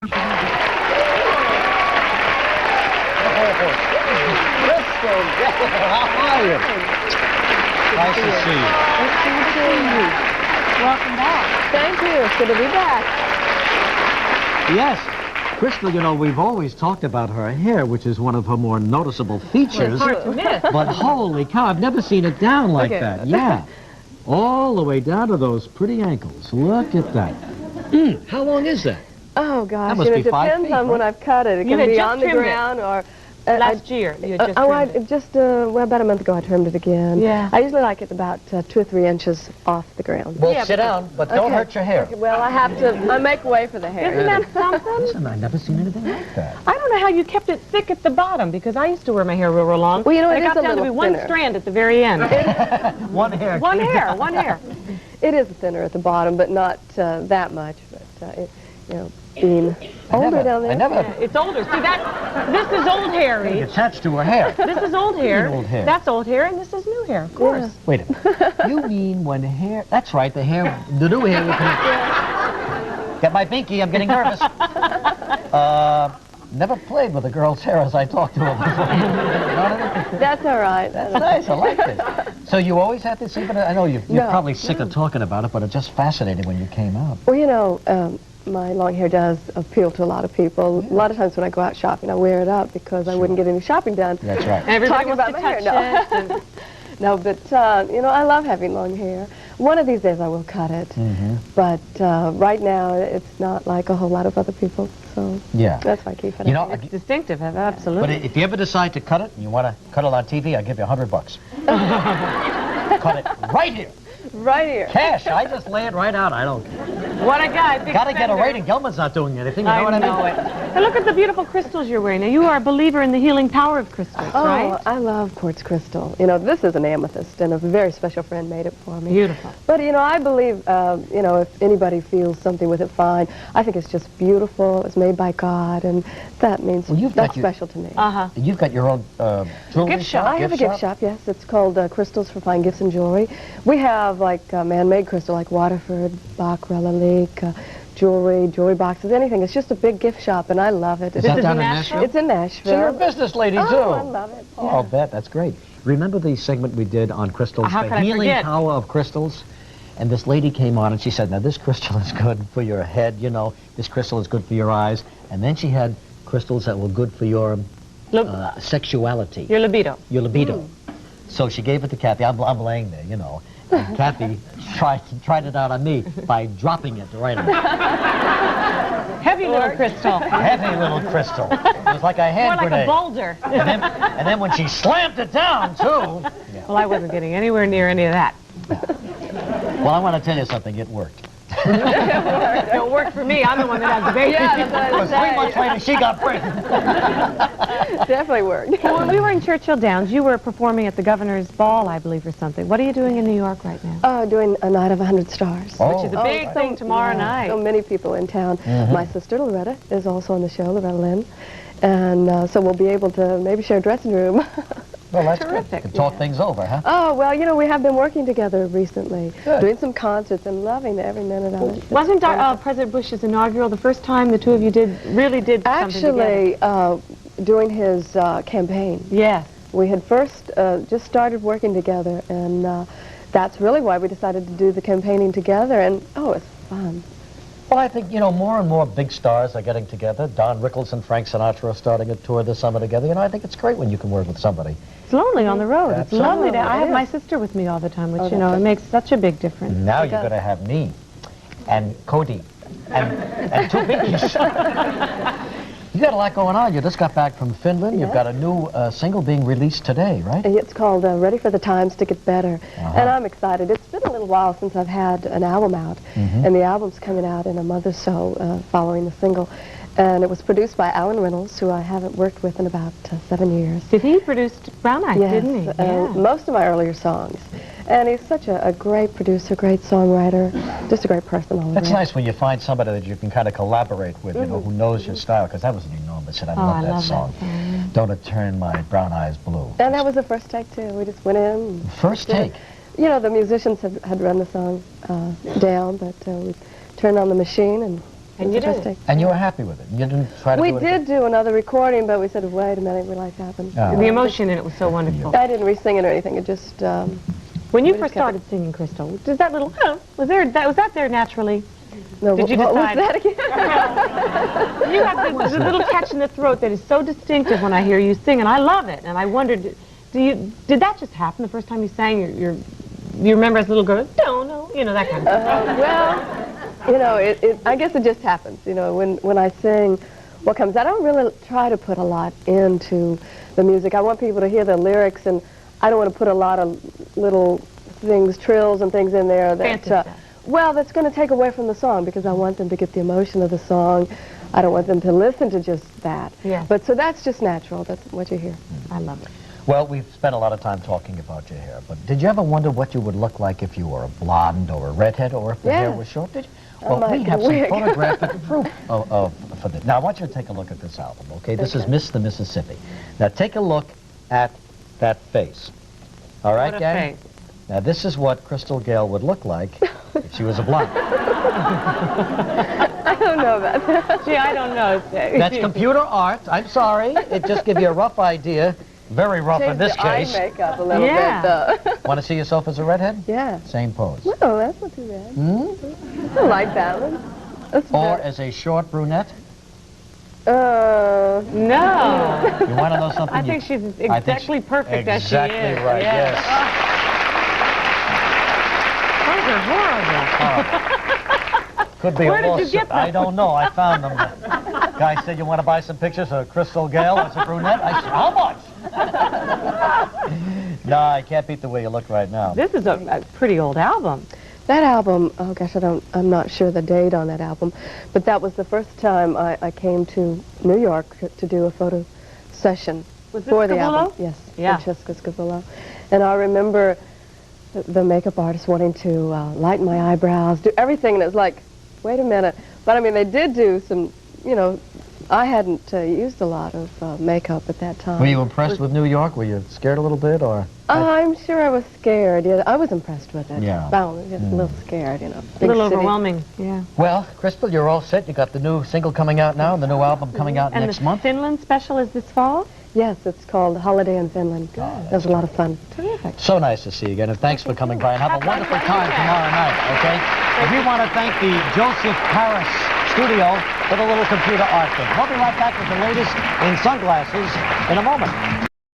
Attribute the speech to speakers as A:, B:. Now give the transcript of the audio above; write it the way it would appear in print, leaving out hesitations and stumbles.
A: Crystal, how are you? Nice to see you.
B: Nice to see you. Welcome back.
C: Thank you. It's good to be back.
A: Yes. Crystal, you know, we've always talked about her hair, which is one of her more noticeable features.
B: Well, it's hard to miss.
A: But holy cow, I've never seen it down like
C: Look at
A: that.
C: it.
A: Yeah. All the way down to those pretty ankles. Look at that. How long is that?
C: Oh, gosh.
A: That must be
C: it
A: 5
C: depends
A: feet,
C: on when
A: right?
C: I've cut it. It
B: You
C: can
B: had
C: be
B: just
C: on the
B: trimmed it.
C: ground or...
B: Last year, you had just trimmed it.
C: Well, about a month ago, I trimmed it again.
B: Yeah.
C: I usually like it about 2 or 3 inches off the ground.
A: Well,
B: Yeah,
A: sit down, but don't
C: Okay.
A: hurt your hair.
C: Okay, well, I make way for the hair.
B: Isn't that something?
A: Listen, I've never seen anything like that.
B: I don't know how you kept it thick at the bottom, because I used to wear my hair real long.
C: Well, you know,
B: and
C: it
B: it
C: is
B: got
C: a
B: down to be
C: little
B: one
C: thinner.
B: strand at the very end.
A: One hair.
B: One hair, one hair.
C: It is thinner at the bottom, but not that much. But, you know, being older down there.
A: I never
B: Yeah, it's older. See, this is old Harry.
A: attached to her hair.
B: This is old hair.
A: Old hair.
B: That's old hair, and this is new hair, of course.
A: Wait a minute. You mean when hair... That's right, the new hair you can... Get my binky, I'm getting nervous. Never played with a girl's hair as I talked to her before.
C: That's all right.
A: That's nice, I like this. So you always had this, even... I know you're
C: No,
A: probably sick of talking about it, but it just fascinated when you came out.
C: Well, you know, my long hair does appeal to a lot of people. A lot of times when I go out shopping, I wear it up because I wouldn't get any shopping done.
A: That's right.
B: Everybody
C: Talking
B: wants
C: about
B: to
C: my hair,
B: touch
C: no.
B: it. and-
C: No, but, you know, I love having long hair. One of these days I will cut it. But right now it's not like a whole lot of other people, so
A: Yeah.
C: that's why I keep it.
A: You know,
B: It's distinctive,
A: but
B: absolutely.
A: if you ever decide to cut it, and you want to cut it on TV, I'll give you $100. Cut it right here.
C: Right here.
A: Cash, I just lay it right out. I don't care.
B: What a guy, big
A: Gotta get a
B: spender.
A: rating. Gelman's not doing anything, you know
B: I
A: what I mean?
B: know it. And look at the beautiful crystals you're wearing. Now, you are a believer in the healing power of crystals,
C: Oh,
B: right?
C: I love quartz crystal. You know, this is an amethyst, and a very special friend made it for me.
B: Beautiful.
C: But, you know, I believe, you know, if anybody feels something with it, fine. I think it's just beautiful. It was made by God, and that means
A: Well, you've
C: that's
A: got your-
C: special to me.
B: Uh-huh.
A: You've got your own jewelry
B: Gift shop.
C: I have a gift shop, yes. It's called Crystals for Fine Gifts and Jewelry. We have, like, man-made crystal, like Waterford, Bach, Relique, jewelry boxes, anything. It's just a big gift shop, and I love it.
A: Is
B: This
A: that
B: is
A: down
B: in
A: in
B: Nashville?
A: Nashville?
C: It's in Nashville.
A: So you're a business lady, too.
C: Oh, I love it.
A: Oh, I'll bet. That's great. Remember the segment we did on crystals?
B: How
A: the
B: could I
A: healing
B: forget?
A: power of crystals? And this lady came on and she said, now this crystal is good for your head, you know. This crystal is good for your eyes. And then she had crystals that were good for your sexuality,
B: Your libido.
A: your libido. So she gave it to Kathy. I'm laying there, you know. And Kathy tried it out on me by dropping it right on.
B: Heavy little crystal.
A: Heavy little crystal. It was like a hand
B: More like
A: grenade.
B: a boulder.
A: And then when she slammed it down, too.
B: Well, I wasn't getting anywhere near any of that.
A: Well, I want to tell you something. It worked.
B: It worked for me. I'm the one that has the baby.
C: Yeah, that's what
A: Because
C: I
A: 3 months later, she got pregnant.
C: Definitely worked.
B: Well, when we were in Churchill Downs, you were performing at the governor's ball, I believe, or something. What are you doing in New York right now?
C: Doing a night of 100 stars.
A: Oh.
B: Which is a big thing tomorrow night.
C: So many people in town. My sister Loretta is also on the show, Loretta Lynn. And so we'll be able to maybe share a dressing room.
A: Well, that's
B: Terrific.
A: good. Talk things over, huh?
C: Oh, well, you know, we have been working together recently,
A: Good.
C: doing some concerts and loving every minute of it.
B: Wasn't President Bush's inaugural the first time the two of you really did something together?
C: Actually, during his campaign.
B: Yes.
C: We had first just started working together, and that's really why we decided to do the campaigning together, and oh, it's fun.
A: Well, I think, you know, more and more big stars are getting together. Don Rickles and Frank Sinatra are starting a tour this summer together. You know, I think it's great when you can work with somebody.
B: It's lonely on the road. It's
A: Absolutely.
B: lovely. I have
C: It
B: my
C: is.
B: sister with me all the time, which,
C: Oh,
B: you know,
C: that's
B: it makes such a big difference.
A: Now
C: It
A: you're
C: does.
A: going to have me and Cody and two binkies. You got a lot going on. You just got back from Finland. You've
C: Yes.
A: got a new single being released today, right?
C: It's called Ready for the Times to Get Better, and I'm excited. It's been a little while since I've had an album out, and the album's coming out in a month or so following the single. And it was produced by Alan Reynolds, who I haven't worked with in about 7 years.
B: Did he produce Brown Eyes,
C: Yes,
B: didn't he? Yeah.
C: most of my earlier songs. And he's such a great producer, great songwriter, just a great person all
A: That's
C: around.
A: nice when you find somebody that you can kind of collaborate with, you know, who knows your style, because that was an enormous hit. I love
B: I
A: that
B: love that
A: song.
B: song.
A: Don't It Turn My Brown Eyes Blue.
C: And that was the first take, too. We just went in. And
A: First
C: did it.
A: take.
C: You know, the musicians had run the song down, but we turned on the machine and
B: And you did.
C: interesting.
A: And you were happy with it? You didn't try to
C: We
A: do it again?
C: did do another recording, but we said, wait a minute, we like that one.
A: Oh.
B: The emotion in it was so wonderful.
C: I didn't re-sing it or anything. It just,
B: When you
C: we
B: first
C: just kept
B: started singing, Crystal, does that little, was that there naturally?
C: no,
B: Did you
C: what
B: decide-
C: was that again?
B: You have this little catch in the throat that is so distinctive when I hear you sing, and I love it. And I wondered, did that just happen the first time you sang? You remember as a little girl, no, you know, that kind of stuff.
C: Well, you know, I guess it just happens. You know, when I sing, what comes. I don't really try to put a lot into the music. I want people to hear the lyrics, and I don't want to put a lot of little things, trills and things in there that,
B: Fancy stuff.
C: well, that's going to take away from the song, because I want them to get the emotion of the song. I don't want them to listen to just that.
B: Yeah.
C: But so that's just natural. That's what you hear.
B: I love it.
A: Well, we've spent a lot of time talking about your hair, but did you ever wonder what you would look like if you were a blonde or a redhead, or if the hair
C: Yes.
A: was short? Did you?
C: I
A: Well,
C: might
A: we
C: get
A: have
C: a
A: some
C: wig.
A: photographic proof for this. Now, I want you to take a look at this album, okay? This is
C: Okay.
A: Miss the Mississippi. Now, take a look at that face. All right,
B: What a
A: gang?
B: face.
A: Now, this is what Crystal Gayle would look like if she was a blonde.
C: I don't know about that.
B: Gee, I don't know.
A: That's computer art. I'm sorry. It just gives you a rough idea. Very rough in
C: Change
A: this
C: the eye
A: case.
C: makeup a little
B: Yeah.
C: bit.
A: Want to see yourself as a redhead?
C: Yeah.
A: Same pose.
C: No, that's not too bad.
A: Hmm?
C: I like that one. That's
A: Or
C: better.
A: as a short brunette?
B: No.
A: You want to know something?
B: I think she's exactly perfect as she is.
A: Exactly right, yes.
B: Those are horrible.
A: Could be
B: Where
A: a
B: did you
A: lawsuit.
B: get them?
A: I don't know. I found them. The guy said, you want to buy some pictures of Crystal Gayle as a brunette? I said, how much? No, I can't beat the way you look right now.
B: This is a pretty old album.
C: That album, oh gosh, I'm not sure the date on that album, but that was the first time I came to New York to do a photo session
B: Was this
C: for the
B: Scavullo?
C: album. Yes,
B: Yeah.
C: Francesca Scavullo. And I remember the makeup artist wanting to lighten my eyebrows, do everything, and it was like, wait a minute. But I mean, they did do some, you know, I hadn't used a lot of makeup at that time.
A: Were you impressed with New York? Were you scared a little bit, or?
C: I'm sure I was scared. Yeah, I was impressed with it.
A: Yeah.
C: Just a little scared, you know.
B: A
C: Big
B: little
C: city.
B: overwhelming, yeah.
A: Well, Crystal, you're all set. You got the new single coming out now, and the new album coming out
B: And
A: next
B: the
A: month.
B: Finland special is this fall?
C: Yes, it's called Holiday in Finland. That was a lot of fun.
B: Terrific.
A: So nice to see you again, and thanks for coming by, and have a wonderful time tomorrow night, okay? And we want to thank the Joseph Paris studio for the little computer art thing. We'll be right back with the latest in sunglasses in a moment.